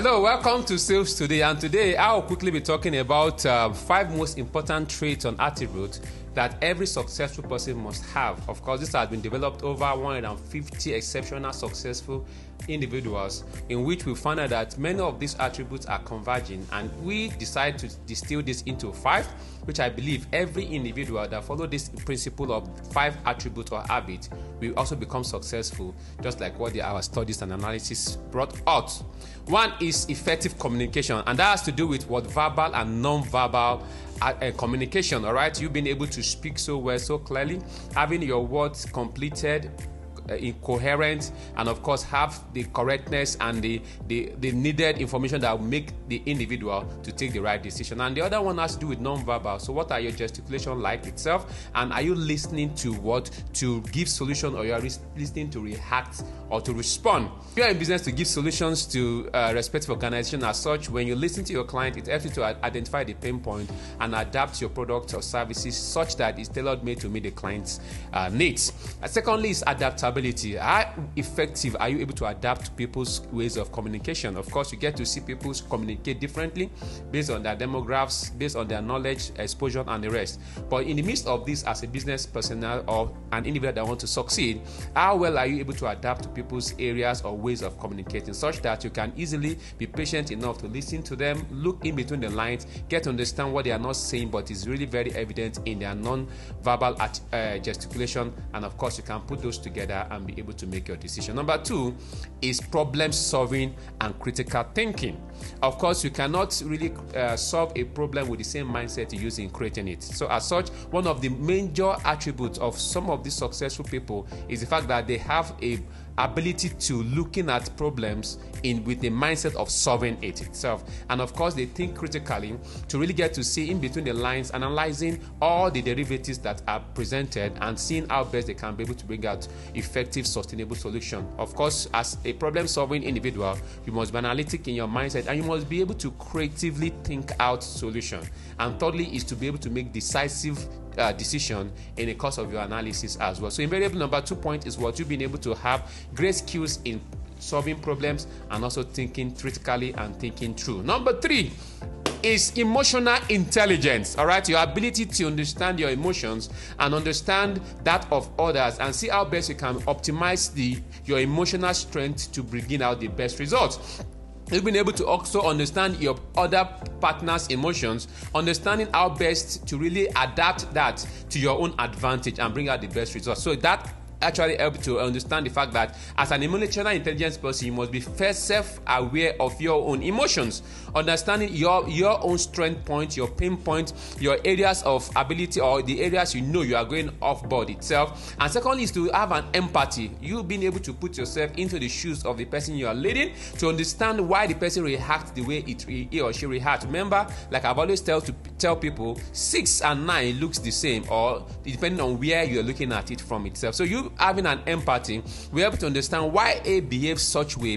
Hello, welcome to Sales Today, and today I'll quickly be talking about 5 most important traits and attributes that every successful person must have. Of course, this has been developed over 150 exceptional successful individuals, in which we found out that many of these attributes are converging, and we decide to distill this into 5, which I believe every individual that follow this principle of 5 attributes or habits will also become successful, just like what our studies and analysis brought out. 1 is effective communication, and that has to do with what verbal and non-verbal communication. All right, you've been able to speak so well, so clearly, having your words completed, incoherent, and of course have the correctness and the needed information that will make the individual to take the right decision. And the other one has to do with non-verbal. So what are your gesticulation like itself, and are you listening to what to give solution, or you are listening to react or to respond? If you are in business to give solutions to respective organization as such, when you listen to your client, it helps you to identify the pain point and adapt your product or services such that it's tailored made to meet the client's needs. Secondly is adaptability. How effective are you able to adapt to people's ways of communication? Of course, you get to see people communicate differently based on their demographics, based on their knowledge, exposure, and the rest. But in the midst of this, as a business personnel or an individual that want to succeed, how well are you able to adapt to people's areas or ways of communicating, such that you can easily be patient enough to listen to them, look in between the lines, get to understand what they are not saying, but is really very evident in their non-verbal gesticulation, and of course, you can put those together and be able to make your decision. Number 2 is problem solving and critical thinking. Of course, you cannot really solve a problem with the same mindset you use in creating it. So as such, one of the major attributes of some of these successful people is the fact that they have a ability to looking at problems with the mindset of solving it itself. And of course, they think critically to really get to see in between the lines, analyzing all the derivatives that are presented and seeing how best they can be able to bring out effective, sustainable solution. Of course, as a problem-solving individual, you must be analytic in your mindset, and you must be able to creatively think out solution. And thirdly is to be able to make decisive decision in the course of your analysis as well. So invariable number 2 point is what you've been able to have great skills in solving problems and also thinking critically and thinking through. Number 3 is emotional intelligence. All right, your ability to understand your emotions and understand that of others, and see how best you can optimize your emotional strength to bring out the best results. You've been able to also understand your other partner's emotions, understanding how best to really adapt that to your own advantage and bring out the best results. So that actually help to understand the fact that as an emotional intelligence person, you must be first self-aware of your own emotions, understanding your own strength points, your pain points, your areas of ability, or the areas you are going off board itself. And secondly is to have an empathy. You being able to put yourself into the shoes of the person you are leading to understand why the person reacts the way he or she reacts. Remember, like I've always tell people, 6 and 9 looks the same, or depending on where you're looking at it from itself. So you having an empathy, we're able to understand why A behaves such way,